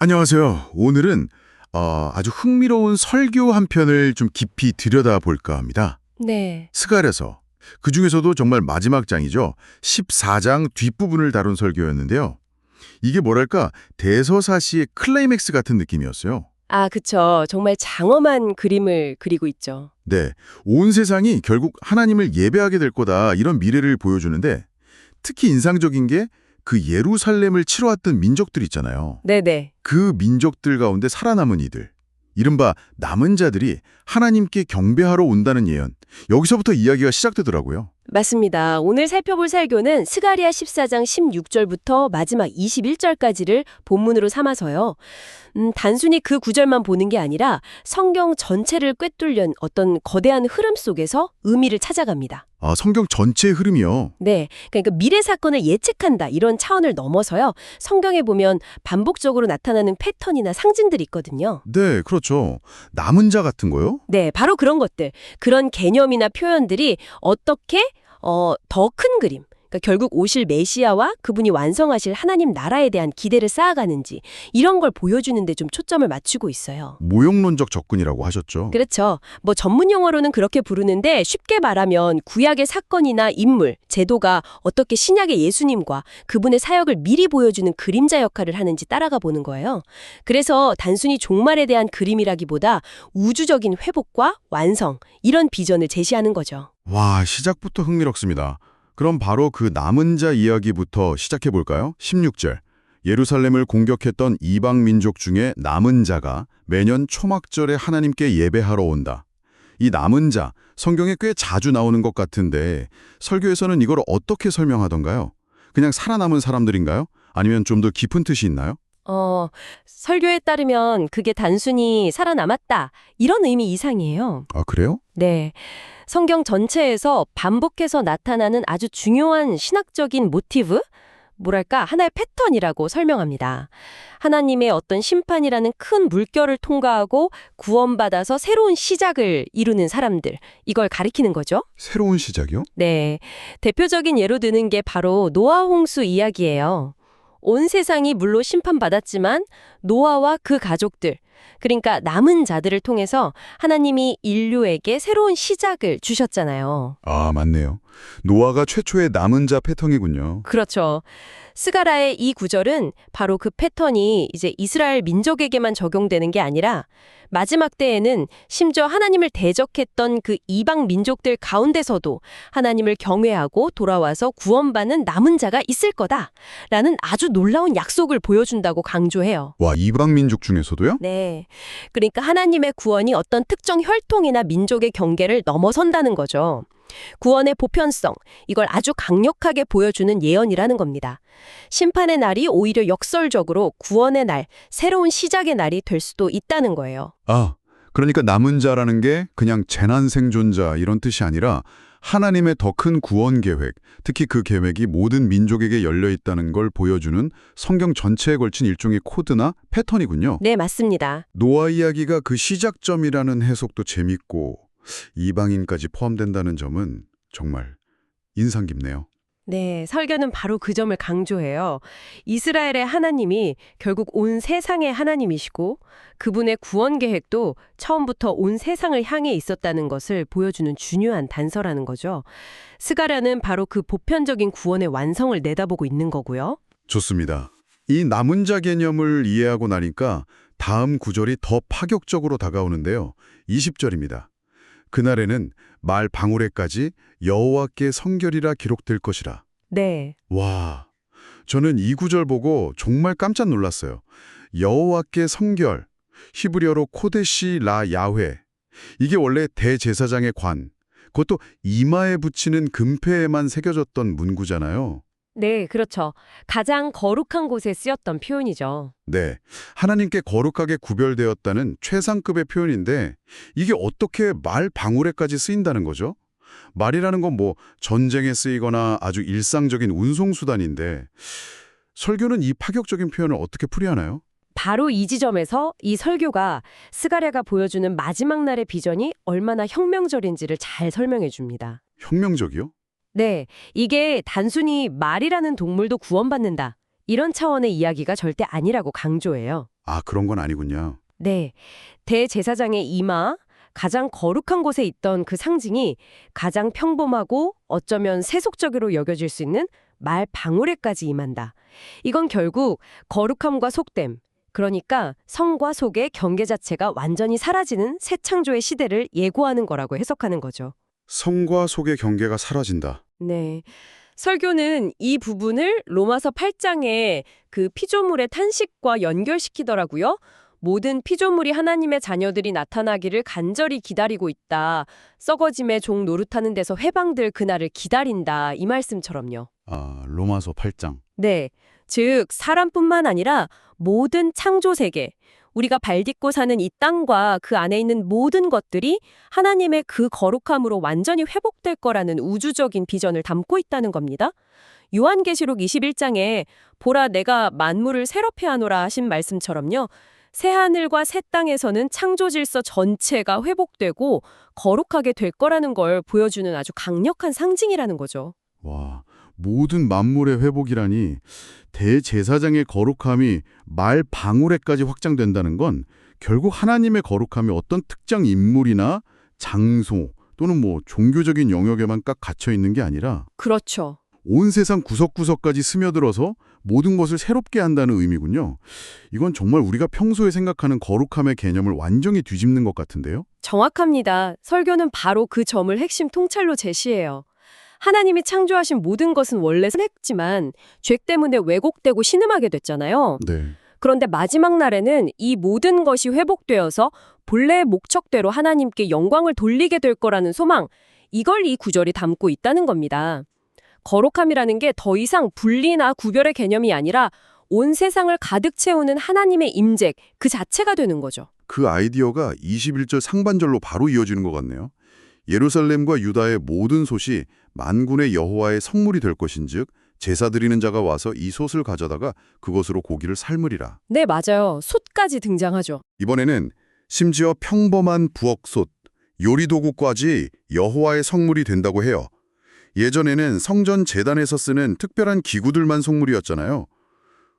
안녕하세요. 오늘은 아주 흥미로운 설교 한 편을 좀 깊이 들여다볼까 합니다. 네. 스갈에서 그중에서도 정말 마지막 장이죠. 14장 뒷부분을 다룬 설교였는데요. 이게 뭐랄까 대서사시의 클라이맥스 같은 느낌이었어요. 아, 그쵸. 정말 장엄한 그림을 그리고 있죠. 네, 온 세상이 결국 하나님을 예배하게 될 거다 이런 미래를 보여주는데 특히 인상적인 게 그 예루살렘을 치러왔던 민족들 있잖아요. 네네. 그 민족들 가운데 살아남은 이들, 이른바 남은 자들이 하나님께 경배하러 온다는 예언, 여기서부터 이야기가 시작되더라고요. 맞습니다. 오늘 살펴볼 설교는 스가랴 14장 16절부터 마지막 21절까지를 본문으로 삼아서요. 단순히 그 구절만 보는 게 아니라 성경 전체를 꿰뚫는 어떤 거대한 흐름 속에서 의미를 찾아갑니다. 성경 전체의 흐름이요. 네, 그러니까 미래 사건을 예측한다 이런 차원을 넘어서요. 성경에 보면 반복적으로 나타나는 패턴이나 상징들이 있거든요. 네, 그렇죠. 남은 자 같은 거요? 네, 바로 그런 것들, 그런 개념이나 표현들이 어떻게 더 큰 그림, 그러니까 결국 오실 메시아와 그분이 완성하실 하나님 나라에 대한 기대를 쌓아가는지 이런 걸 보여주는 데 좀 초점을 맞추고 있어요. 모형론적 접근이라고 하셨죠. 그렇죠. 뭐 전문 용어로는 그렇게 부르는데 쉽게 말하면 구약의 사건이나 인물, 제도가 어떻게 신약의 예수님과 그분의 사역을 미리 보여주는 그림자 역할을 하는지 따라가 보는 거예요. 그래서 단순히 종말에 대한 그림이라기보다 우주적인 회복과 완성, 이런 비전을 제시하는 거죠. 와, 시작부터 흥미롭습니다. 그럼 바로 그 남은 자 이야기부터 시작해 볼까요? 16절. 예루살렘을 공격했던 이방 민족 중에 남은 자가 매년 초막절에 하나님께 예배하러 온다. 이 남은 자, 성경에 꽤 자주 나오는 것 같은데 설교에서는 이걸 어떻게 설명하던가요? 그냥 살아남은 사람들인가요? 아니면 좀 더 깊은 뜻이 있나요? 설교에 따르면 그게 단순히 살아남았다, 이런 의미 이상이에요. 아, 그래요? 네. 성경 전체에서 반복해서 나타나는 아주 중요한 신학적인 모티브? 뭐랄까, 하나의 패턴이라고 설명합니다. 하나님의 어떤 심판이라는 큰 물결을 통과하고 구원받아서 새로운 시작을 이루는 사람들, 이걸 가리키는 거죠. 새로운 시작이요? 네. 대표적인 예로 드는 게 바로 노아 홍수 이야기예요. 온 세상이 물로 심판받았지만 노아와 그 가족들, 그러니까 남은 자들을 통해서 하나님이 인류에게 새로운 시작을 주셨잖아요. 아, 맞네요. 노아가 최초의 남은 자 패턴이군요. 그렇죠. 스가라의 이 구절은 바로 그 패턴이 이제 이스라엘 민족에게만 적용되는 게 아니라 마지막 때에는 심지어 하나님을 대적했던 그 이방 민족들 가운데서도 하나님을 경외하고 돌아와서 구원받는 남은 자가 있을 거다라는 아주 놀라운 약속을 보여준다고 강조해요. 와, 이방 민족 중에서도요? 네. 그러니까 하나님의 구원이 어떤 특정 혈통이나 민족의 경계를 넘어선다는 거죠. 구원의 보편성, 이걸 아주 강력하게 보여주는 예언이라는 겁니다. 심판의 날이 오히려 역설적으로 구원의 날, 새로운 시작의 날이 될 수도 있다는 거예요. 아, 그러니까 남은 자라는 게 그냥 재난 생존자 이런 뜻이 아니라 하나님의 더 큰 구원 계획, 특히 그 계획이 모든 민족에게 열려 있다는 걸 보여주는 성경 전체에 걸친 일종의 코드나 패턴이군요. 네, 맞습니다. 노아 이야기가 그 시작점이라는 해석도 재밌고 이방인까지 포함된다는 점은 정말 인상 깊네요. 네, 설교는 바로 그 점을 강조해요. 이스라엘의 하나님이 결국 온 세상의 하나님이시고 그분의 구원 계획도 처음부터 온 세상을 향해 있었다는 것을 보여주는 중요한 단서라는 거죠. 스가랴는 바로 그 보편적인 구원의 완성을 내다보고 있는 거고요. 좋습니다. 이 남은 자 개념을 이해하고 나니까 다음 구절이 더 파격적으로 다가오는데요. 20절입니다. 그날에는 말 방울에까지 여호와께 성결이라 기록될 것이라. 네. 와, 저는 이 구절 보고 정말 깜짝 놀랐어요. 여호와께 성결, 히브리어로 코데시 라 야훼. 이게 원래 대제사장의 관, 그것도 이마에 붙이는 금패에만 새겨졌던 문구잖아요. 네, 그렇죠. 가장 거룩한 곳에 쓰였던 표현이죠. 네, 하나님께 거룩하게 구별되었다는 최상급의 표현인데 이게 어떻게 말 방울에까지 쓰인다는 거죠? 말이라는 건 뭐 전쟁에 쓰이거나 아주 일상적인 운송수단인데 설교는 이 파격적인 표현을 어떻게 풀이하나요? 바로 이 지점에서 이 설교가 스가랴가 보여주는 마지막 날의 비전이 얼마나 혁명적인지를 잘 설명해 줍니다. 혁명적이요? 네, 이게 단순히 말이라는 동물도 구원받는다, 이런 차원의 이야기가 절대 아니라고 강조해요. 아, 그런 건 아니군요. 네, 대제사장의 이마, 가장 거룩한 곳에 있던 그 상징이 가장 평범하고 어쩌면 세속적으로 여겨질 수 있는 말 방울에까지 임한다. 이건 결국 거룩함과 속됨, 그러니까 성과 속의 경계 자체가 완전히 사라지는 새 창조의 시대를 예고하는 거라고 해석하는 거죠. 성과 속의 경계가 사라진다. 네. 설교는 이 부분을 로마서 8장에 그 피조물의 탄식과 연결시키더라고요. 모든 피조물이 하나님의 자녀들이 나타나기를 간절히 기다리고 있다. 썩어짐의 종 노릇하는 데서 해방될 그날을 기다린다. 이 말씀처럼요. 아, 로마서 8장. 네. 즉 사람뿐만 아니라 모든 창조 세계, 우리가 발 딛고 사는 이 땅과 그 안에 있는 모든 것들이 하나님의 그 거룩함으로 완전히 회복될 거라는 우주적인 비전을 담고 있다는 겁니다. 요한계시록 21장에 보라 내가 만물을 새롭게 하노라 하신 말씀처럼요. 새하늘과 새 땅에서는 창조 질서 전체가 회복되고 거룩하게 될 거라는 걸 보여주는 아주 강력한 상징이라는 거죠. 와, 모든 만물의 회복이라니 대제사장의 거룩함이 말 방울에까지 확장된다는 건 결국 하나님의 거룩함이 어떤 특정 인물이나 장소 또는 종교적인 영역에만 딱 갇혀 있는 게 아니라 그렇죠. 온 세상 구석구석까지 스며들어서 모든 것을 새롭게 한다는 의미군요. 이건 정말 우리가 평소에 생각하는 거룩함의 개념을 완전히 뒤집는 것 같은데요? 정확합니다. 설교는 바로 그 점을 핵심 통찰로 제시해요. 하나님이 창조하신 모든 것은 원래 선했지만 죄 때문에 왜곡되고 신음하게 됐잖아요. 네. 그런데 마지막 날에는 이 모든 것이 회복되어서 본래의 목적대로 하나님께 영광을 돌리게 될 거라는 소망, 이걸 이 구절이 담고 있다는 겁니다. 거룩함이라는 게 더 이상 분리나 구별의 개념이 아니라 온 세상을 가득 채우는 하나님의 임재, 그 자체가 되는 거죠. 그 아이디어가 21절 상반절로 바로 이어지는 것 같네요. 예루살렘과 유다의 모든 솥이 만군의 여호와의 성물이 될 것인즉 제사 드리는 자가 와서 이 솥을 가져다가 그것으로 고기를 삶으리라. 네, 맞아요. 솥까지 등장하죠. 이번에는 심지어 평범한 부엌솥, 요리도구까지 여호와의 성물이 된다고 해요. 예전에는 성전 제단에서 쓰는 특별한 기구들만 성물이었잖아요.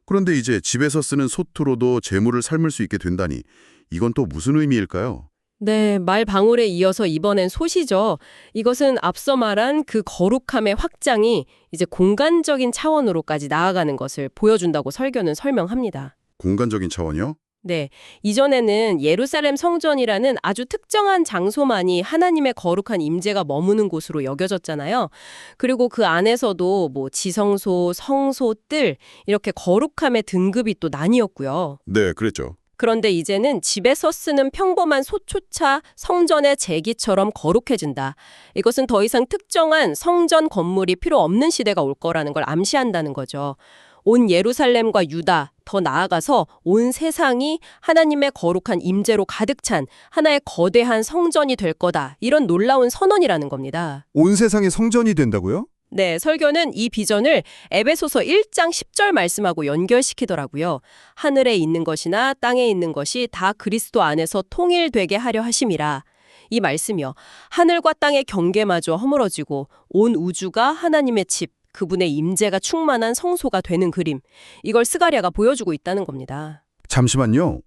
그런데 이제 집에서 쓰는 솥으로도 제물을 삶을 수 있게 된다니 이건 또 무슨 의미일까요? 네, 말 방울에 이어서 이번엔 솥이죠. 이것은 앞서 말한 그 거룩함의 확장이 이제 공간적인 차원으로까지 나아가는 것을 보여준다고 설교는 설명합니다. 공간적인 차원이요? 네, 이전에는 예루살렘 성전이라는 아주 특정한 장소만이 하나님의 거룩한 임재가 머무는 곳으로 여겨졌잖아요. 그리고 그 안에서도 지성소, 성소, 뜰 이렇게 거룩함의 등급이 또 나뉘었고요. 네, 그랬죠. 그런데 이제는 집에서 쓰는 평범한 솥조차 성전의 제기처럼 거룩해진다. 이것은 더 이상 특정한 성전 건물이 필요 없는 시대가 올 거라는 걸 암시한다는 거죠. 온 예루살렘과 유다, 더 나아가서 온 세상이 하나님의 거룩한 임재로 가득 찬 하나의 거대한 성전이 될 거다. 이런 놀라운 선언이라는 겁니다. 온 세상이 성전이 된다고요? 네, 설교는 이 비전을 에베소서 1장 10절 말씀하고 연결시키더라고요. 하늘에 있는 것이나 땅에 있는 것이 다 그리스도 안에서 통일되게 하려 하심이라. 이 말씀이요. 하늘과 땅의 경계마저 허물어지고 온 우주가 하나님의 집, 그분의 임재가 충만한 성소가 되는 그림. 이걸 스가랴가 보여주고 있다는 겁니다. 잠시만요.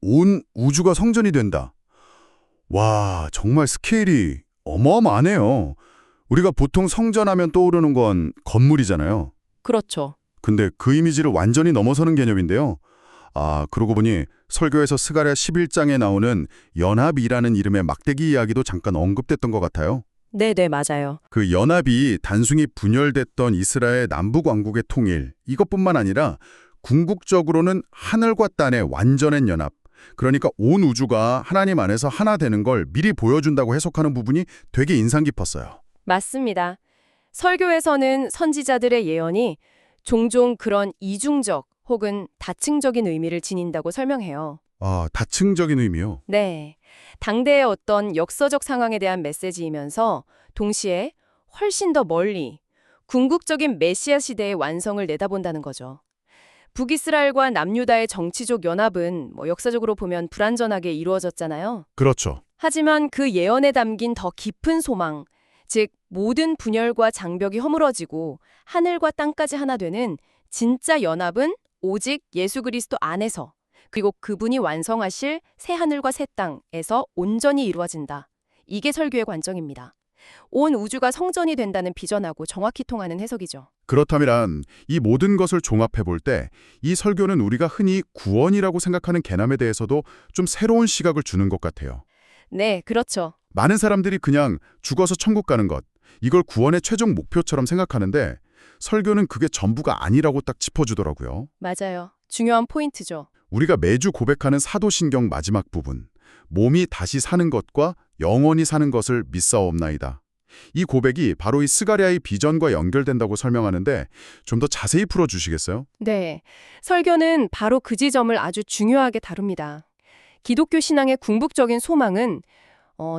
온 우주가 성전이 된다. 와, 정말 스케일이 어마어마하네요. 우리가 보통 성전하면 떠오르는 건 건물이잖아요. 그렇죠. 근데 그 이미지를 완전히 넘어서는 개념인데요. 아, 그러고 보니 설교에서 스가랴 11장에 나오는 연합이라는 이름의 막대기 이야기도 잠깐 언급됐던 것 같아요. 네네, 맞아요. 그 연합이 단순히 분열됐던 이스라엘 남북 왕국의 통일, 이것뿐만 아니라 궁극적으로는 하늘과 땅의 완전한 연합, 그러니까 온 우주가 하나님 안에서 하나 되는 걸 미리 보여준다고 해석하는 부분이 되게 인상 깊었어요. 맞습니다. 설교에서는 선지자들의 예언이 종종 그런 이중적 혹은 다층적인 의미를 지닌다고 설명해요. 아, 다층적인 의미요? 네. 당대의 어떤 역사적 상황에 대한 메시지이면서 동시에 훨씬 더 멀리 궁극적인 메시아 시대의 완성을 내다본다는 거죠. 북이스라엘과 남유다의 정치적 연합은 역사적으로 보면 불완전하게 이루어졌잖아요. 그렇죠. 하지만 그 예언에 담긴 더 깊은 소망, 즉 모든 분열과 장벽이 허물어지고 하늘과 땅까지 하나 되는 진짜 연합은 오직 예수 그리스도 안에서 그리고 그분이 완성하실 새 하늘과 새 땅에서 온전히 이루어진다. 이게 설교의 관점입니다. 온 우주가 성전이 된다는 비전하고 정확히 통하는 해석이죠. 그렇다면 이 모든 것을 종합해 볼 때 이 설교는 우리가 흔히 구원이라고 생각하는 개념에 대해서도 좀 새로운 시각을 주는 것 같아요. 네, 그렇죠. 많은 사람들이 그냥 죽어서 천국 가는 것, 이걸 구원의 최종 목표처럼 생각하는데 설교는 그게 전부가 아니라고 딱 짚어주더라고요. 맞아요. 중요한 포인트죠. 우리가 매주 고백하는 사도신경 마지막 부분, 몸이 다시 사는 것과 영원히 사는 것을 믿사옵나이다. 이 고백이 바로 이 스가랴의 비전과 연결된다고 설명하는데 좀 더 자세히 풀어주시겠어요? 네, 설교는 바로 그 지점을 아주 중요하게 다룹니다. 기독교 신앙의 궁극적인 소망은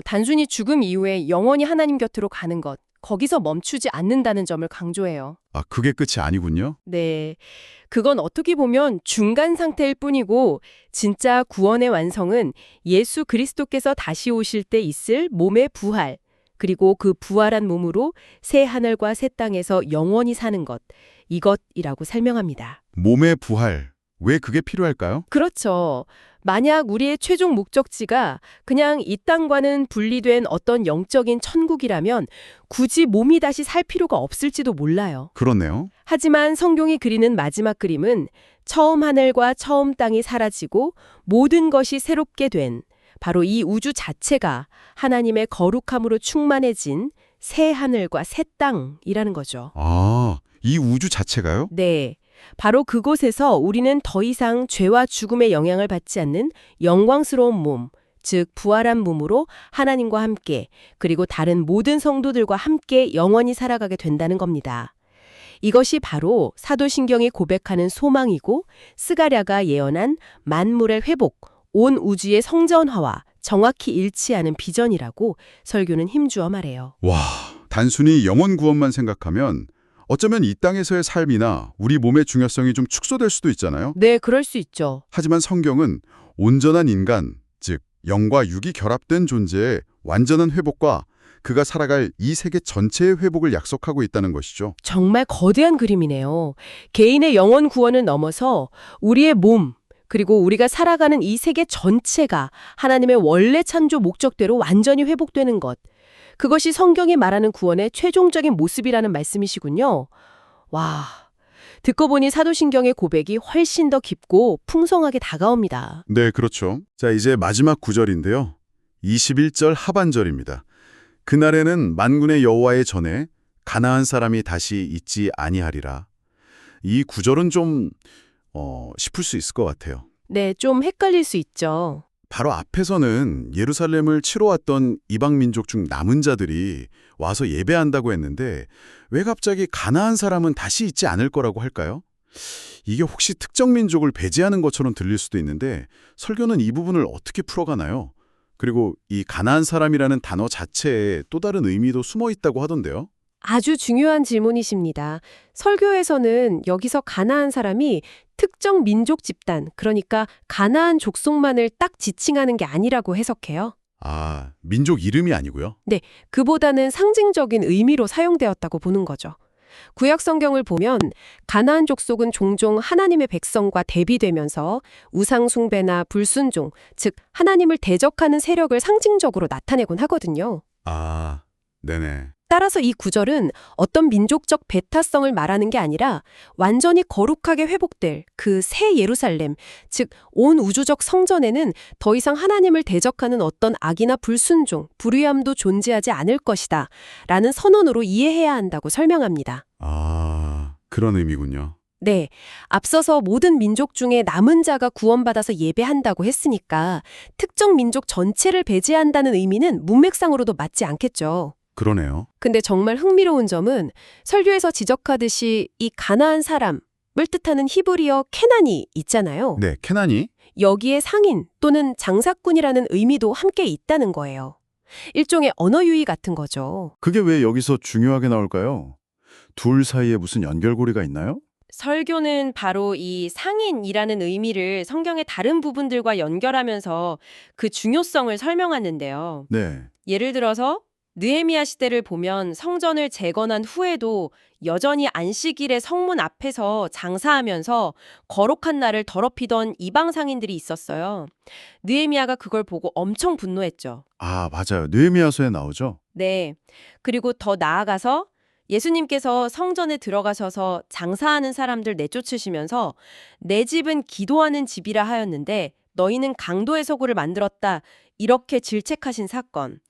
단순히 죽음 이후에 영원히 하나님 곁으로 가는 것, 거기서 멈추지 않는다는 점을 강조해요. 아, 그게 끝이 아니군요. 네, 그건 어떻게 보면 중간 상태일 뿐이고 진짜 구원의 완성은 예수 그리스도께서 다시 오실 때 있을 몸의 부활, 그리고 그 부활한 몸으로 새 하늘과 새 땅에서 영원히 사는 것, 이것이라고 설명합니다. 몸의 부활, 왜 그게 필요할까요? 그렇죠. 만약 우리의 최종 목적지가 그냥 이 땅과는 분리된 어떤 영적인 천국이라면 굳이 몸이 다시 살 필요가 없을지도 몰라요. 그렇네요. 하지만 성경이 그리는 마지막 그림은 처음 하늘과 처음 땅이 사라지고 모든 것이 새롭게 된 바로 이 우주 자체가 하나님의 거룩함으로 충만해진 새 하늘과 새 땅이라는 거죠. 아, 이 우주 자체가요? 네. 바로 그곳에서 우리는 더 이상 죄와 죽음의 영향을 받지 않는 영광스러운 몸, 즉 부활한 몸으로 하나님과 함께 그리고 다른 모든 성도들과 함께 영원히 살아가게 된다는 겁니다. 이것이 바로 사도신경이 고백하는 소망이고 스가랴가 예언한 만물의 회복, 온 우주의 성전화와 정확히 일치하는 비전이라고 설교는 힘주어 말해요. 와, 단순히 영원 구원만 생각하면 어쩌면 이 땅에서의 삶이나 우리 몸의 중요성이 좀 축소될 수도 있잖아요. 네, 그럴 수 있죠. 하지만 성경은 온전한 인간, 즉 영과 육이 결합된 존재의 완전한 회복과 그가 살아갈 이 세계 전체의 회복을 약속하고 있다는 것이죠. 정말 거대한 그림이네요. 개인의 영원 구원을 넘어서 우리의 몸, 그리고 우리가 살아가는 이 세계 전체가 하나님의 원래 창조 목적대로 완전히 회복되는 것. 그것이 성경이 말하는 구원의 최종적인 모습이라는 말씀이시군요. 와, 듣고 보니 사도신경의 고백이 훨씬 더 깊고 풍성하게 다가옵니다. 네, 그렇죠. 자, 이제 마지막 구절인데요. 21절 하반절입니다. 그날에는 만군의 여호와의 전에 가나안 사람이 다시 있지 아니하리라. 이 구절은 좀 싶을 수 있을 것 같아요. 네, 좀 헷갈릴 수 있죠. 바로 앞에서는 예루살렘을 치러 왔던 이방 민족 중 남은 자들이 와서 예배한다고 했는데 왜 갑자기 가나안 사람은 다시 있지 않을 거라고 할까요? 이게 혹시 특정 민족을 배제하는 것처럼 들릴 수도 있는데 설교는 이 부분을 어떻게 풀어가나요? 그리고 이 가나안 사람이라는 단어 자체에 또 다른 의미도 숨어 있다고 하던데요. 아주 중요한 질문이십니다. 설교에서는 여기서 가나안 사람이 특정 민족 집단, 그러니까 가나안 족속만을 딱 지칭하는 게 아니라고 해석해요. 아, 민족 이름이 아니고요? 그보다는 상징적인 의미로 사용되었다고 보는 거죠. 구약 성경을 보면 가나안 족속은 종종 하나님의 백성과 대비되면서 우상 숭배나 불순종, 즉 하나님을 대적하는 세력을 상징적으로 나타내곤 하거든요. 아, 네네. 따라서 이 구절은 어떤 민족적 배타성을 말하는 게 아니라 완전히 거룩하게 회복될 그 새 예루살렘, 즉 온 우주적 성전에는 더 이상 하나님을 대적하는 어떤 악이나 불순종, 불의함도 존재하지 않을 것이다 라는 선언으로 이해해야 한다고 설명합니다. 아, 그런 의미군요. 네, 앞서서 모든 민족 중에 남은 자가 구원받아서 예배한다고 했으니까 특정 민족 전체를 배제한다는 의미는 문맥상으로도 맞지 않겠죠. 그러네요. 근데 정말 흥미로운 점은 설교에서 지적하듯이 이 가나안 사람을 뜻하는 히브리어 케나니 있잖아요. 네, 케나니? 여기에 상인 또는 장사꾼이라는 의미도 함께 있다는 거예요. 일종의 언어 유희 같은 거죠. 그게 왜 여기서 중요하게 나올까요? 둘 사이에 무슨 연결고리가 있나요? 설교는 바로 이 상인이라는 의미를 성경의 다른 부분들과 연결하면서 그 중요성을 설명하는데요. 네. 예를 들어서 느헤미야 시대를 보면 성전을 재건한 후에도 여전히 안식일에 성문 앞에서 장사하면서 거룩한 날을 더럽히던 이방 상인들이 있었어요. 느헤미야가 그걸 보고 엄청 분노했죠. 아, 맞아요. 느헤미야서에 나오죠? 네. 그리고 더 나아가서 예수님께서 성전에 들어가셔서 장사하는 사람들 내쫓으시면서 내 집은 기도하는 집이라 하였는데 너희는 강도의 소굴을 만들었다. 이렇게 질책하신 사건.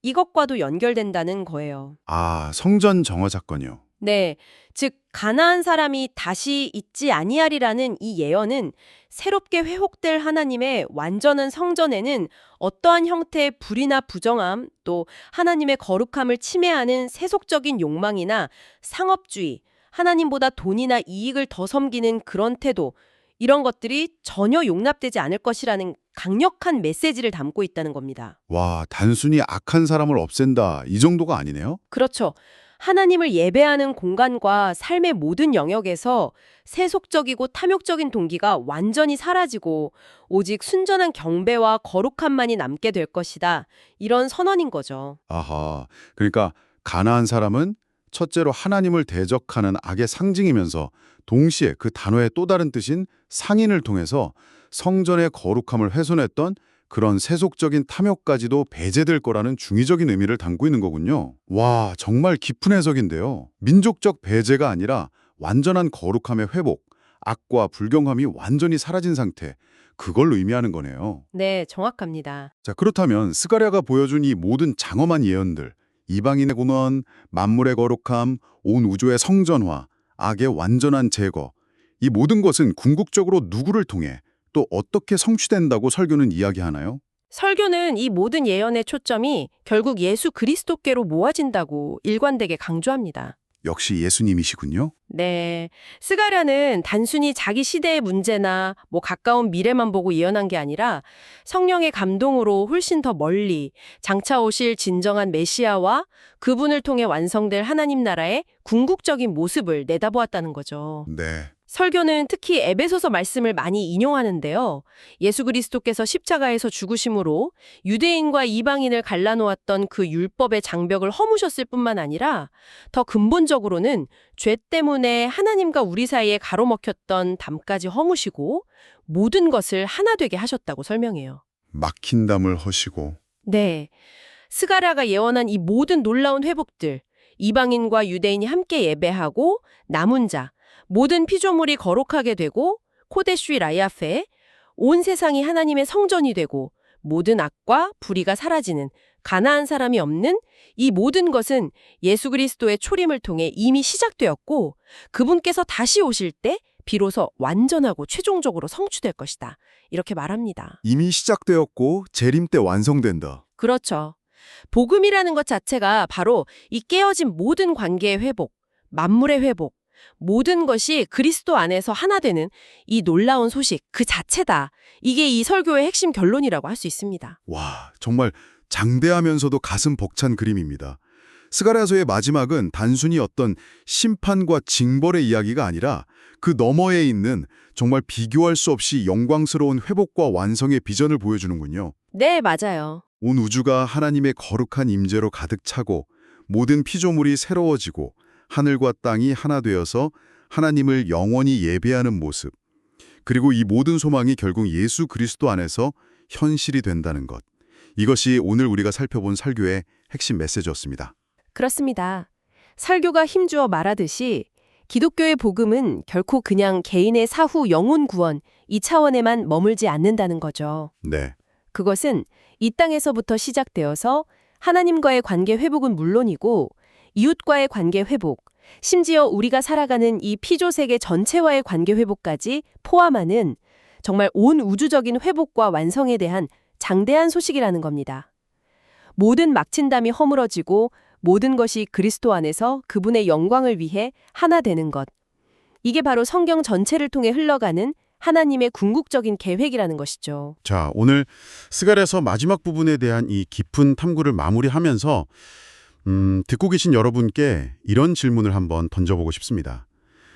이것과도 연결된다는 거예요. 아, 성전 정화 사건이요. 네. 즉 가나안 사람이 다시 있지 아니하리라는 이 예언은 새롭게 회복될 하나님의 완전한 성전에는 어떠한 형태의 불이나 부정함, 또 하나님의 거룩함을 침해하는 세속적인 욕망이나 상업주의, 하나님보다 돈이나 이익을 더 섬기는 그런 태도, 이런 것들이 전혀 용납되지 않을 것이라는 강력한 메시지를 담고 있다는 겁니다. 와, 단순히 악한 사람을 없앤다. 이 정도가 아니네요? 그렇죠. 하나님을 예배하는 공간과 삶의 모든 영역에서 세속적이고 탐욕적인 동기가 완전히 사라지고 오직 순전한 경배와 거룩함만이 남게 될 것이다. 이런 선언인 거죠. 아하. 그러니까 가나안 사람은 첫째로 하나님을 대적하는 악의 상징이면서 동시에 그 단어의 또 다른 뜻인 상인을 통해서 성전의 거룩함을 훼손했던 그런 세속적인 탐욕까지도 배제될 거라는 중의적인 의미를 담고 있는 거군요. 와, 정말 깊은 해석인데요. 민족적 배제가 아니라 완전한 거룩함의 회복, 악과 불경함이 완전히 사라진 상태, 그걸 의미하는 거네요. 네, 정확합니다. 자, 그렇다면 스가랴가 보여준 이 모든 장엄한 예언들, 이방인의 공헌, 만물의 거룩함, 온 우주의 성전화, 악의 완전한 제거, 이 모든 것은 궁극적으로 누구를 통해 또 어떻게 성취된다고 설교는 이야기하나요? 설교는 이 모든 예언의 초점이 결국 예수 그리스도께로 모아진다고 일관되게 강조합니다. 역시 예수님이시군요. 네. 스가랴는 단순히 자기 시대의 문제나 가까운 미래만 보고 예언한 게 아니라 성령의 감동으로 훨씬 더 멀리 장차 오실 진정한 메시아와 그분을 통해 완성될 하나님 나라의 궁극적인 모습을 내다보았다는 거죠. 네. 설교는 특히 에베소서 말씀을 많이 인용하는데요. 예수 그리스도께서 십자가에서 죽으심으로 유대인과 이방인을 갈라놓았던 그 율법의 장벽을 허무셨을 뿐만 아니라 더 근본적으로는 죄 때문에 하나님과 우리 사이에 가로막혔던 담까지 허무시고 모든 것을 하나 되게 하셨다고 설명해요. 막힌 담을 허시고. 네. 스가랴가 예언한 이 모든 놀라운 회복들, 이방인과 유대인이 함께 예배하고 남은 자, 모든 피조물이 거룩하게 되고 코데슈이 라야페, 온 세상이 하나님의 성전이 되고 모든 악과 불의가 사라지는 가나안 사람이 없는 이 모든 것은 예수 그리스도의 초림을 통해 이미 시작되었고 그분께서 다시 오실 때 비로소 완전하고 최종적으로 성취될 것이다. 이렇게 말합니다. 이미 시작되었고 재림 때 완성된다. 그렇죠. 복음이라는 것 자체가 바로 이 깨어진 모든 관계의 회복, 만물의 회복, 모든 것이 그리스도 안에서 하나 되는 이 놀라운 소식 그 자체다. 이게 이 설교의 핵심 결론이라고 할 수 있습니다. 와, 정말 장대하면서도 가슴 벅찬 그림입니다. 스가랴서의 마지막은 단순히 어떤 심판과 징벌의 이야기가 아니라 그 너머에 있는 정말 비교할 수 없이 영광스러운 회복과 완성의 비전을 보여주는군요. 네, 맞아요. 온 우주가 하나님의 거룩한 임재로 가득 차고 모든 피조물이 새로워지고 하늘과 땅이 하나 되어서 하나님을 영원히 예배하는 모습. 그리고 이 모든 소망이 결국 예수 그리스도 안에서 현실이 된다는 것. 이것이 오늘 우리가 살펴본 설교의 핵심 메시지였습니다. 그렇습니다. 설교가 힘주어 말하듯이 기독교의 복음은 결코 그냥 개인의 사후 영혼 구원 이 차원에만 머물지 않는다는 거죠. 네. 그것은 이 땅에서부터 시작되어서 하나님과의 관계 회복은 물론이고 이웃과의 관계 회복, 심지어 우리가 살아가는 이 피조세계 전체와의 관계 회복까지 포함하는 정말 온 우주적인 회복과 완성에 대한 장대한 소식이라는 겁니다. 모든 막힌 담이 허물어지고 모든 것이 그리스도 안에서 그분의 영광을 위해 하나 되는 것. 이게 바로 성경 전체를 통해 흘러가는 하나님의 궁극적인 계획이라는 것이죠. 자, 오늘 스가랴서 마지막 부분에 대한 이 깊은 탐구를 마무리하면서 듣고 계신 여러분께 이런 질문을 한번 던져보고 싶습니다.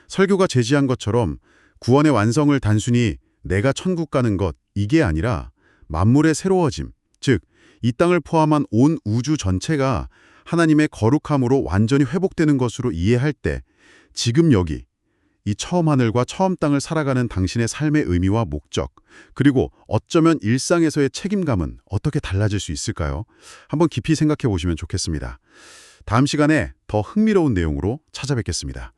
설교가 제시한 것처럼 구원의 완성을 단순히 내가 천국 가는 것, 이게 아니라 만물의 새로워짐, 즉 이 땅을 포함한 온 우주 전체가 하나님의 거룩함으로 완전히 회복되는 것으로 이해할 때 지금 여기 이 처음 하늘과 처음 땅을 살아가는 당신의 삶의 의미와 목적, 그리고 어쩌면 일상에서의 책임감은 어떻게 달라질 수 있을까요? 한번 깊이 생각해 보시면 좋겠습니다. 다음 시간에 더 흥미로운 내용으로 찾아뵙겠습니다.